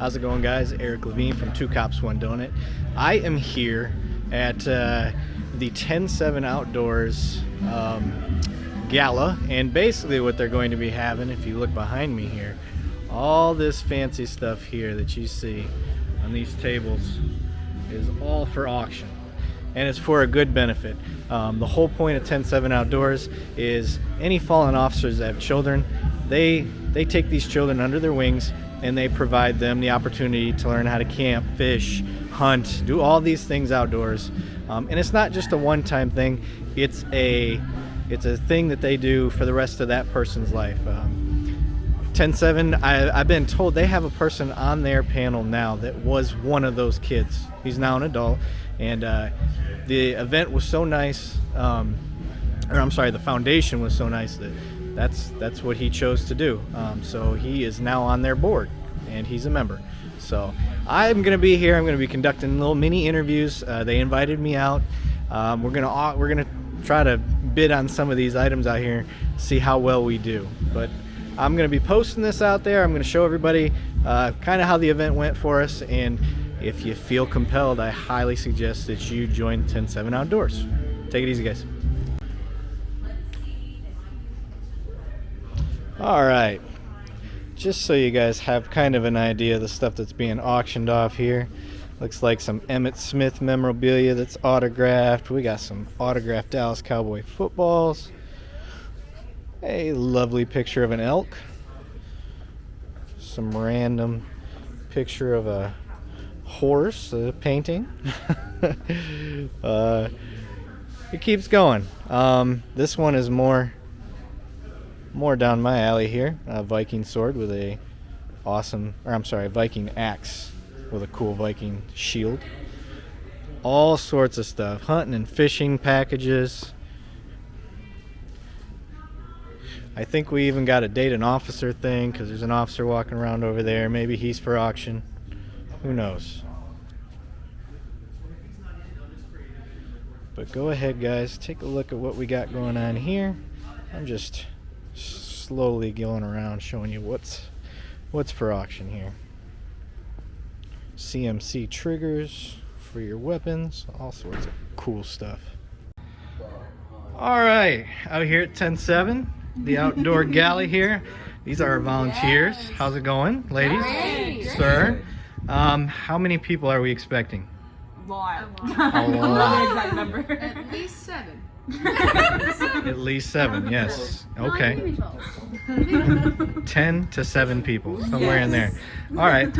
How's it going, guys? Eric Levine from Two Cops One Donut. I am here at the 10-7 Outdoors Gala, and basically what they're going to be having, if you look behind me here, all this fancy stuff here that you see on these tables is all for auction, and it's for a good benefit. The whole point of 10-7 Outdoors is any fallen officers that have children, they take these children under their wings and they provide them the opportunity to learn how to camp, fish, hunt, do all these things outdoors. And it's not just a one-time thing, it's a thing that they do for the rest of that person's life. 10-7, I've been told they have a person on their panel now that was one of those kids. He's now an adult, and the event was so nice, the foundation was so nice that that's what he chose to do. So he is now on their board, and he's a member. So I'm gonna be here. I'm gonna be conducting little mini interviews. They invited me out. We're gonna try to bid on some of these items out here, see how well we do. But I'm gonna be posting this out there. I'm gonna show everybody kind of how the event went for us, and if you feel compelled, I highly suggest that you join 10-7 Outdoors. Take it easy, guys. All right, just so you guys have kind of an idea of the stuff that's being auctioned off here. Looks like some Emmitt Smith memorabilia that's autographed. We got some autographed Dallas Cowboy footballs. A lovely picture of an elk. Some random picture of a horse painting. It keeps going. This one is more down my alley here. A Viking sword with a Viking axe with a cool Viking shield. All sorts of stuff. Hunting and fishing packages. I think we even got a date an officer thing, because there's an officer walking around over there. Maybe he's for auction. Who knows? But go ahead, guys. Take a look at what we got going on here. I'm just slowly going around showing you what's for auction here. CMC triggers for your weapons, all sorts of cool stuff. All right, out here at 10-7, the Outdoor Gala here. These are our volunteers. Yes. How's it going, ladies? Great. Sir? How many people are we expecting? A lot. A lot. Exact number. At least 7. At least 7, yes. Okay. 10 to 7 people, somewhere in there. All right.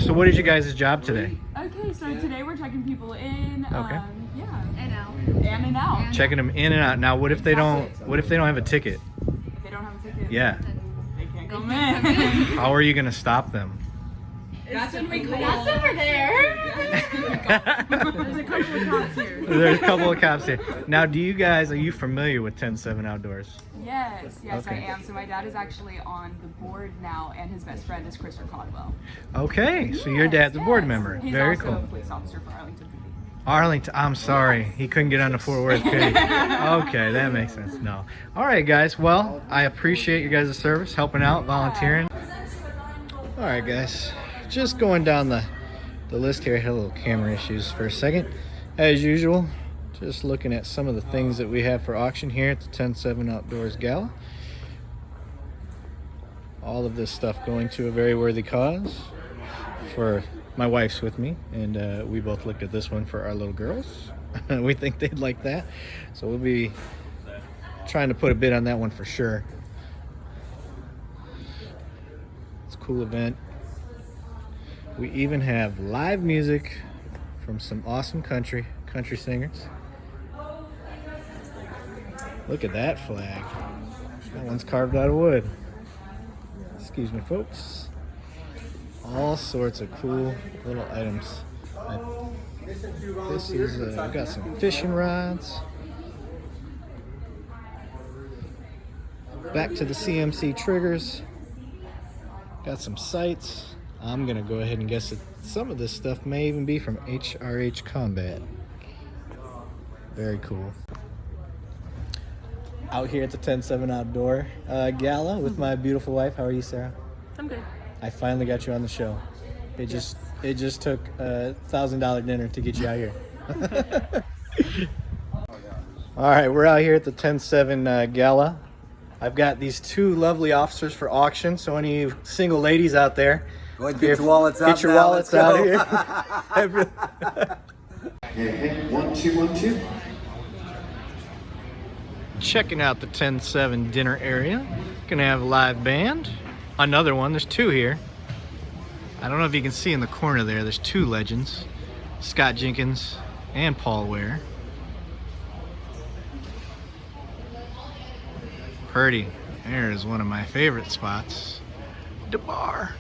So what is your guys' job today? Okay, so today we're checking people in. Okay. And out. And out. Checking them in and out. Now, what if they don't? What if they don't have a ticket? If they don't have a ticket. Yeah. They can't come in. How are you gonna stop them? That's when we call. That's over there. There's a couple of cops here. There's a couple of cops here. Now, are you familiar with 10-7 Outdoors? Yes, Okay. I am. So my dad is actually on the board now, and his best friend is Christopher Caldwell. Okay, so your dad's a board member. He's Very also cool. a police officer for Arlington PD. Arlington, I'm sorry. He couldn't get on the Fort Worth, could he? Okay, that makes sense. No. All right, guys. Well, I appreciate you guys' service, helping out, volunteering. All right, guys. Just going down the list here. I had a little camera issues for a second. As usual, just looking at some of the things that we have for auction here at the 10-7 Outdoors Gala. All of this stuff going to a very worthy cause. For my wife's with me, and we both looked at this one for our little girls. We think they'd like that, so we'll be trying to put a bid on that one for sure. It's a cool event. We even have live music from some awesome country singers. Look at that flag. That one's carved out of wood. Excuse me, folks. All sorts of cool little items. This is, we've got some fishing rods. Back to the CMC triggers. Got some sights. I'm gonna go ahead and guess that some of this stuff may even be from HRH Combat. Very cool. Out here at the 10-7 Outdoor Gala with my beautiful wife. How are you, Sarah? I'm good. I finally got you on the show. It just took a $1,000 dinner to get you out here. All right, we're out here at the 10-7 Gala. I've got these two lovely officers for auction. So any of you single ladies out there, Go ahead, get your wallets out. Get your wallets out here. Hey, 1 2 1 2. Checking out the 10-7 dinner area. Gonna have a live band. Another one. There's two here. I don't know if you can see in the corner there. There's two legends, Scott Jenkins and Paul Ware. Purdy. There's one of my favorite spots, the bar.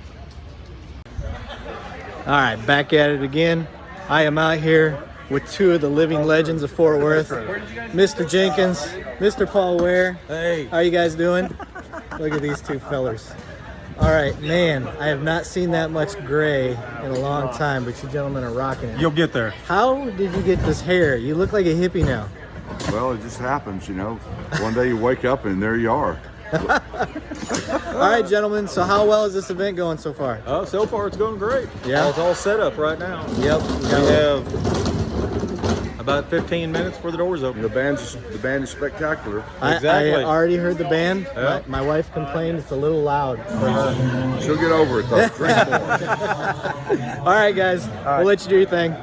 All right, back at it again. I am out here with two of the living legends of Fort Worth, Mr. Jenkins, Mr. Paul Ware. Hey. How you guys doing? Look at these two fellers. All right, man, I have not seen that much gray in a long time, but you gentlemen are rocking it. You'll get there. How did you get this hair? You look like a hippie now. Well, it just happens, you know. One day you wake up and there you are. All right, gentlemen, so how well is this event going so far? So far it's going great. Yeah? It's all set up right now. Yep. We have about 15 minutes for the doors open. The band is spectacular. Exactly. I already heard the band. Yeah. My wife complained it's a little loud for her. She'll get over it though. Drink more. All right, guys. We'll let you do your thing.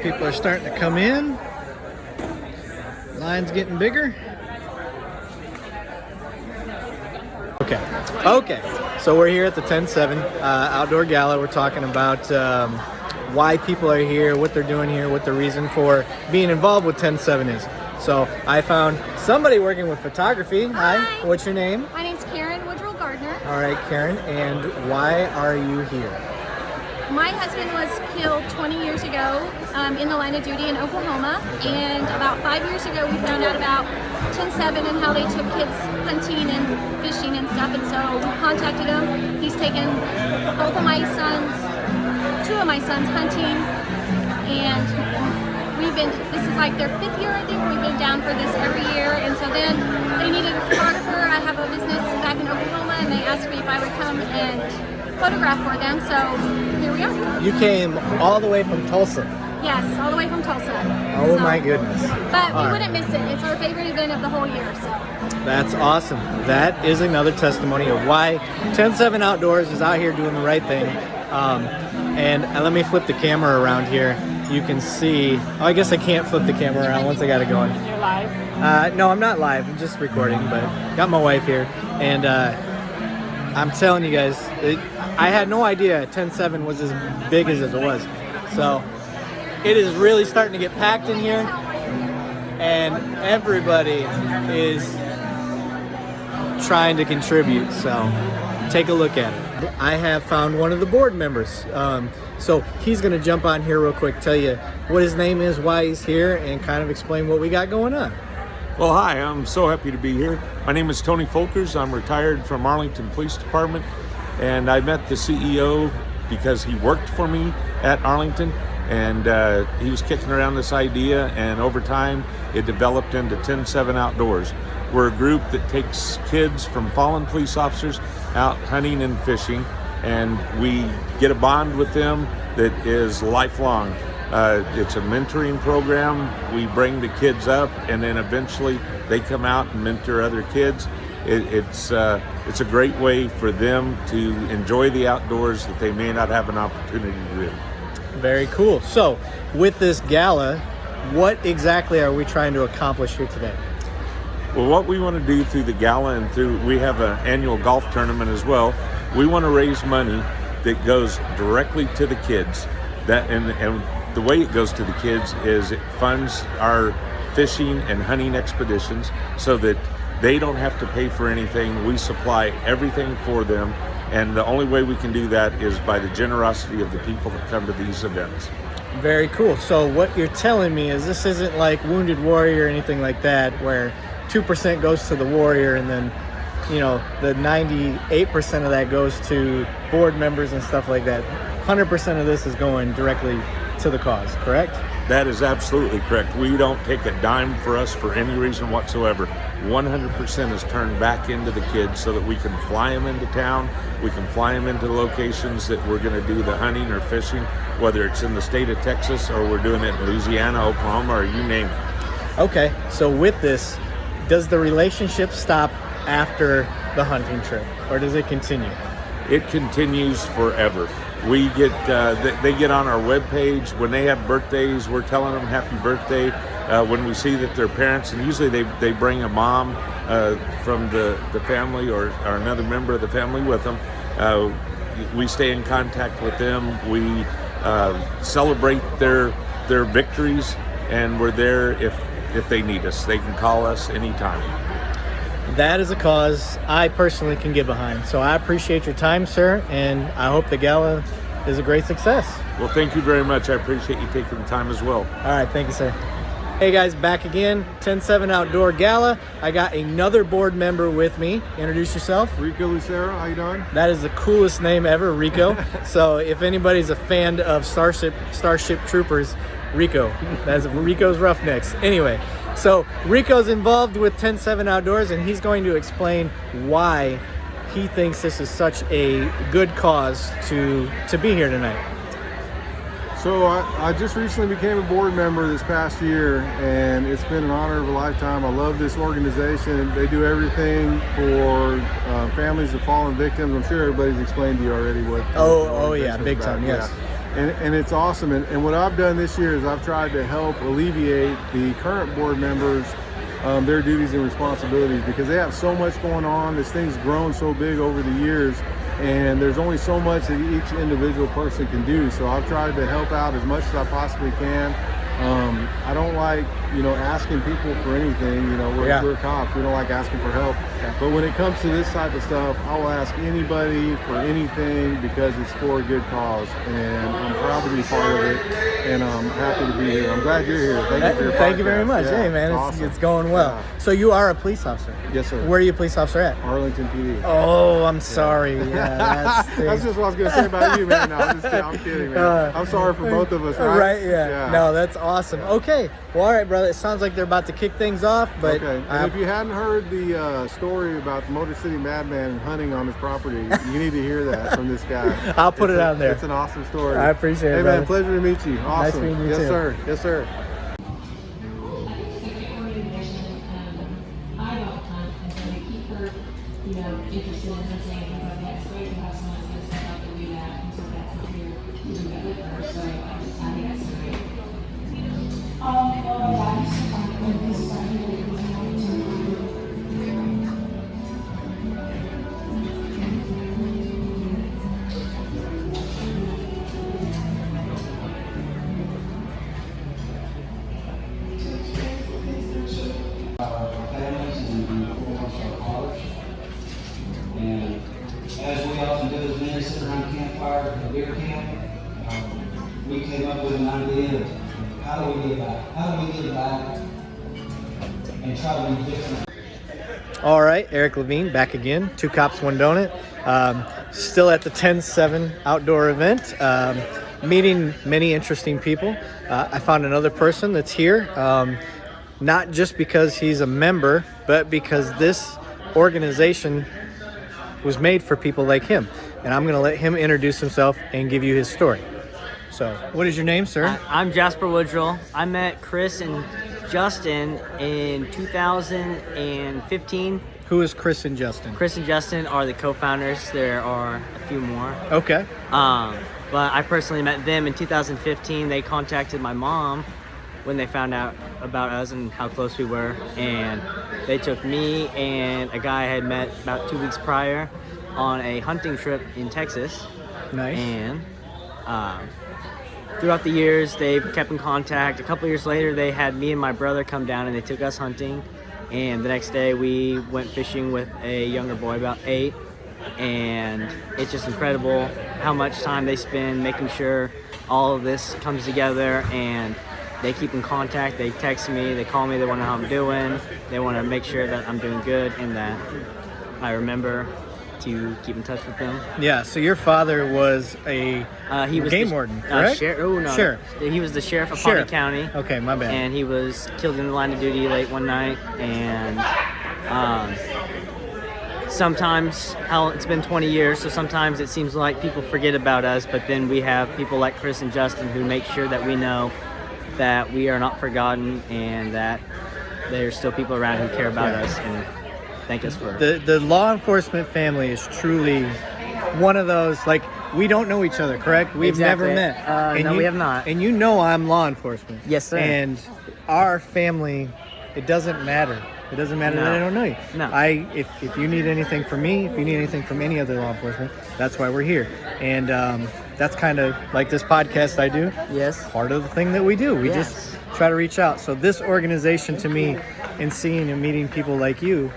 People are starting to come in. Line's getting bigger. Okay. So we're here at the 10-7 Outdoor Gala. We're talking about why people are here, what they're doing here, what the reason for being involved with 10-7 is. So I found somebody working with photography. Hi. What's your name? My name's Karen Woodrow Gardner. All right, Karen. And why are you here? My husband was killed 20 years ago in the line of duty in Oklahoma, and about 5 years ago we found out about 10-7 and how they took kids hunting and fishing and stuff, and so we contacted him. He's taken both of my sons, two of my sons hunting, and this is like their 5th year, I think. We've been down for this every year, and so then they needed a photographer. I have a business back in Oklahoma, and they asked me if I would come and photograph for them, so here we are. You came all the way from Tulsa. Yes, all the way from Tulsa. Oh So- my goodness. But All we right. wouldn't miss it. It's our favorite event of the whole year, so. That's awesome. That is another testimony of why 10-7 Outdoors is out here doing the right thing. And let me flip the camera around here. You can see, I guess I can't flip the camera around once I got it going. You're live? No, I'm not live. I'm just recording, but got my wife here. And I'm telling you guys, I had no idea 10-7 was as big as it was. So it is really starting to get packed in here, and everybody is trying to contribute. So take a look at it. I have found one of the board members. So he's going to jump on here real quick, tell you what his name is, why he's here, and kind of explain what we got going on. Well, hi, I'm so happy to be here. My name is Tony Folkers. I'm retired from Arlington Police Department, and I met the CEO because he worked for me at Arlington, and he was kicking around this idea, and over time it developed into 10-7 Outdoors. We're a group that takes kids from fallen police officers out hunting and fishing, and we get a bond with them that is lifelong. It's a mentoring program. We bring the kids up, and then eventually they come out and mentor other kids. It's a great way for them to enjoy the outdoors that they may not have an opportunity to do. Very cool. So with this gala, what exactly are we trying to accomplish here today? Well, what we want to do through the gala and we have an annual golf tournament as well. We want to raise money that goes directly to the kids. And the way it goes to the kids is it funds our fishing and hunting expeditions so that they don't have to pay for anything. We supply everything for them, and the only way we can do that is by the generosity of the people that come to these events. Very cool. So what you're telling me is this isn't like Wounded Warrior or anything like that, where 2% goes to the warrior and then, you know, the 98% of that goes to board members and stuff like that. 100% of this is going directly to the cause, correct? That is absolutely correct. We don't take a dime for us for any reason whatsoever. 100% is turned back into the kids so that we can fly them into town. We can fly them into locations that we're going to do the hunting or fishing, whether it's in the state of Texas or we're doing it in Louisiana, Oklahoma, or you name it. Okay, so with this, does the relationship stop after the hunting trip, or does it continue? It continues forever. We get they get on our webpage when they have birthdays. We're telling them happy birthday. When we see that their parents, and usually they bring a mom from the family or another member of the family with them. We stay in contact with them. We celebrate their victories, and we're there if they need us. They can call us anytime. That is a cause I personally can get behind. So I appreciate your time, sir, and I hope the gala is a great success. Well, thank you very much. I appreciate you taking the time as well. All right, thank you, sir. Hey guys, back again, 10-7 Outdoor Gala. I got another board member with me. Introduce yourself. Rico Lucero, how you doing? That is the coolest name ever, Rico. So if anybody's a fan of Starship Troopers, Rico. That's Rico's Roughnecks. Anyway, so Rico's involved with 10-7 Outdoors, and he's going to explain why he thinks this is such a good cause to be here tonight. So I just recently became a board member this past year, and it's been an honor of a lifetime. I love this organization. They do everything for families of fallen victims. I'm sure everybody's explained to you already what. Oh yeah, big time, yes. Yeah. And it's awesome. And what I've done this year is I've tried to help alleviate the current board members their duties and responsibilities, because they have so much going on. This thing's grown so big over the years, and there's only so much that each individual person can do. So I've tried to help out as much as I possibly can. I don't like, asking people for anything. We're cops. We don't like asking for help. Yeah. But when it comes to this type of stuff, I will ask anybody for anything because it's for a good cause. And I'm proud to be part of it. And I'm happy to be here. I'm glad you're here. Thank you very much. Yeah, hey, man, awesome. It's going well. Yeah. So you are a police officer? Yes, sir. Where are you a police officer at? Arlington PD. Oh, I'm sorry. Yeah, that's just what I was going to say about you, man. No, I'm kidding, man. I'm sorry for both of us, right? Right, yeah. No, that's awesome. Okay. Well, all right, brother. It sounds like they're about to kick things off. But okay. And if you hadn't heard the story about the Motor City Madman hunting on his property, you need to hear that from this guy. I'll put it on there. It's an awesome story. I appreciate it, Hey, brother. man, pleasure to meet you. Awesome. Nice meeting you, yes, too. sir. Yes, sir. Interested in hunting and things like that. It's great to have someone that's going to step up and do that and so that's what you're doing that with her. So I think that's great. And as we often do as men sit around a campfire in a beer camp, we came up with an idea of how do we give back? How do we give back and try to be different? All right, Eric Levine back again. 2 Cops, 1 Donut. Still at the 10-7 outdoor event. Meeting many interesting people. I found another person that's here, not just because he's a member, but because this organization was made for people like him. And I'm going to let him introduce himself and give you his story. So, what is your name, sir? I'm Jasper Woodrill. I met Chris and Justin in 2015. Who is Chris and Justin? Chris and Justin are the co-founders. There are a few more. Okay. But I personally met them in 2015. They contacted my mom when they found out about us and how close we were. And they took me and a guy I had met about 2 weeks prior on a hunting trip in Texas. Nice. And throughout the years, they've kept in contact. A couple years later, they had me and my brother come down and they took us hunting. And the next day, we went fishing with a younger boy, about 8. And it's just incredible how much time they spend making sure all of this comes together. And they keep in contact. They text me, they call me, they want to know how I'm doing. They want to make sure that I'm doing good and that I remember to keep in touch with them. Yeah. So your father was a He was game warden, correct? Sheriff. He was the sheriff of Pawnee County. Okay, my bad. And he was killed in the line of duty late one night. And sometimes, it's been 20 years, so sometimes it seems like people forget about us. But then we have people like Chris and Justin who make sure that we know that we are not forgotten and that there's still people around who care about us and thank us for the law enforcement family is truly one of those, like, we don't know each other, correct? We've Exactly. never met. No, we have not. And you know I'm law enforcement. Yes, sir. And our family, it doesn't matter. It doesn't matter that I don't know you. No. If you need anything from me, if you need anything from any other law enforcement, that's why we're here. And that's kind of like this podcast I do. Yes. Part of the thing that we do. We Yes. just try to reach out. So this organization, to me, and seeing and meeting people like you,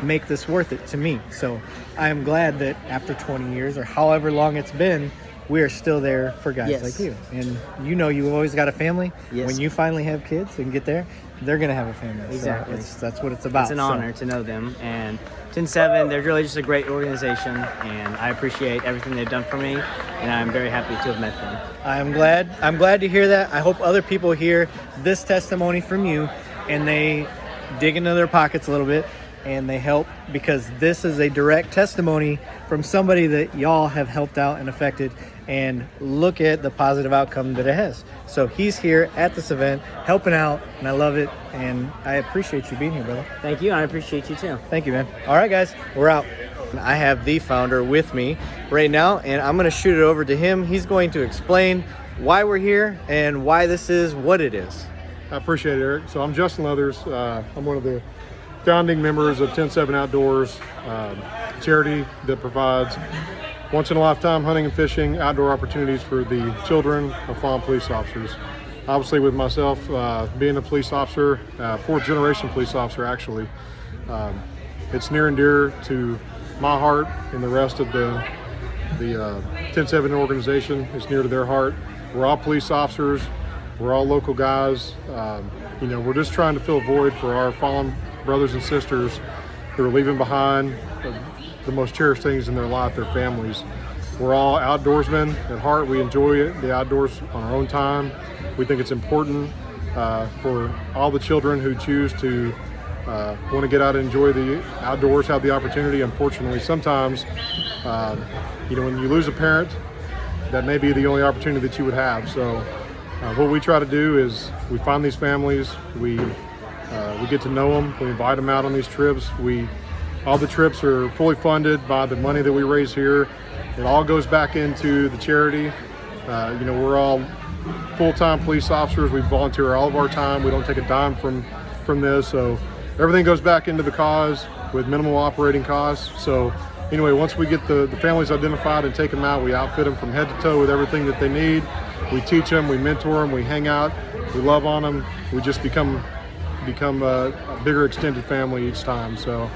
make this worth it to me. So I am glad that after 20 years or however long it's been, we are still there for guys Yes. like you. And you know you've always got a family. Yes. When you finally have kids and get there, they're going to have a family. Exactly. So that's what it's about. It's an honor to know them. And 10-7, they're really just a great organization, and I appreciate everything they've done for me, and I'm very happy to have met them. I'm glad to hear that. I hope other people hear this testimony from you and they dig into their pockets a little bit and they help, because this is a direct testimony from somebody that y'all have helped out and affected, and look at the positive outcome that it has. So he's here at this event helping out, and I love it, and I appreciate you being here, brother. Thank you, and I appreciate you too. Thank you, man. All right, guys, we're out. I have the founder with me right now, and I'm going to shoot it over to him. He's going to explain why we're here and why this is what it is. I appreciate it, Eric. So I'm Justin Leathers. I'm one of the founding members of 10-7 Outdoors, charity that provides once-in-a-lifetime hunting and fishing outdoor opportunities for the children of fallen police officers. Obviously, with myself being a police officer, fourth-generation police officer actually, it's near and dear to my heart and the rest of the 10-7 organization. It's near to their heart. We're all police officers. We're all local guys. We're just trying to fill a void for our fallen brothers and sisters who are leaving behind the most cherished things in their life, their families. We're all outdoorsmen at heart. We enjoy the outdoors on our own time. We think it's important for all the children who choose to want to get out and enjoy the outdoors, have the opportunity. Unfortunately, sometimes, when you lose a parent, that may be the only opportunity that you would have. So what we try to do is we find these families, we get to know them, we invite them out on these trips. All the trips are fully funded by the money that we raise here. It all goes back into the charity. We're all full-time police officers. We volunteer all of our time. We don't take a dime from this. So everything goes back into the cause with minimal operating costs. So anyway, once we get the families identified and take them out, we outfit them from head to toe with everything that they need. We teach them, we mentor them, we hang out, we love on them. We just become a bigger extended family each time. So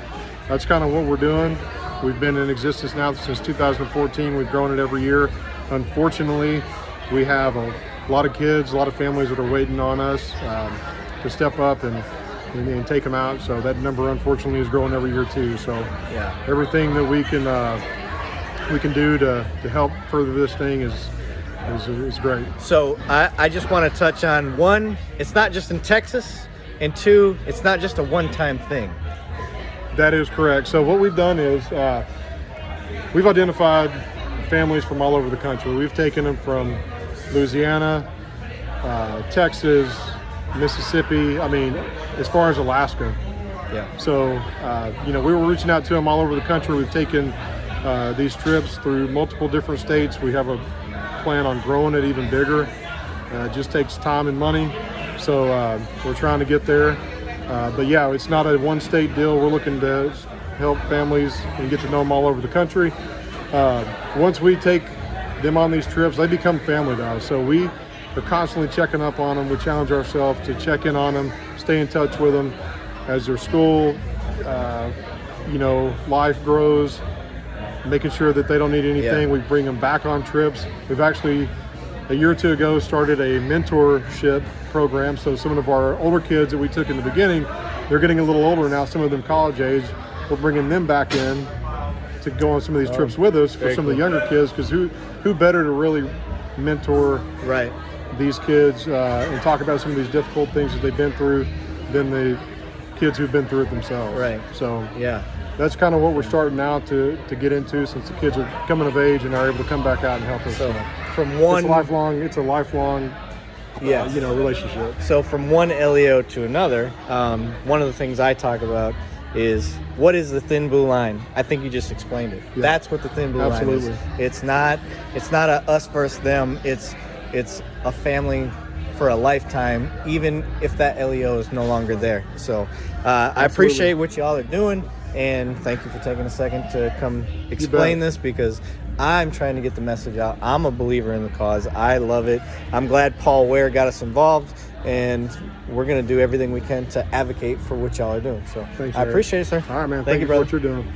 that's kind of what we're doing. We've been in existence now since 2014. We've grown it every year. Unfortunately, we have a lot of kids, a lot of families that are waiting on us to step up and take them out. So that number, unfortunately, is growing every year too. So yeah, everything that we can do to help further this thing is great. So I just want to touch on, one, it's not just in Texas, and two, it's not just a one-time thing. That is correct. So what we've done is we've identified families from all over the country. We've taken them from Louisiana, Texas, Mississippi, as far as Alaska. Yeah. So, we were reaching out to them all over the country. We've taken these trips through multiple different states. We have a plan on growing it even bigger. It just takes time and money. So we're trying to get there. But yeah, it's not a one state deal. We're looking to help families and get to know them all over the country. Once we take them on these trips, they become family to us. So we are constantly checking up on them. We challenge ourselves to check in on them, stay in touch with them as their school, life grows, making sure that they don't need anything. Yeah. We bring them back on trips. We've actually, a year or two ago, started a mentorship program. So some of our older kids that we took in the beginning, they're getting a little older now, some of them college age. We're bringing them back in to go on some of these trips with us for very some of the cool. younger kids, because who better to really mentor Right. these kids and talk about some of these difficult things that they've been through than the kids who've been through it themselves. Right. So Yeah. that's kind of what we're starting now to get into, since the kids are coming of age and are able to come back out and help us. So from it's one a lifelong Yes. relationship. So from one LEO to another, one of the things I talk about is, what is the thin blue line? I think you just explained it. Yeah. That's what the thin blue Absolutely. line is. It's not a us versus them. It's a family for a lifetime, even if that LEO is no longer there. So I appreciate what y'all are doing, and thank you for taking a second to come explain this, because I'm trying to get the message out. I'm a believer in the cause. I love it. I'm glad Paul Ware got us involved, and we're going to do everything we can to advocate for what y'all are doing. So Thanks, I Eric. appreciate it, sir. All right, man. Thank you, for brother. what you're doing.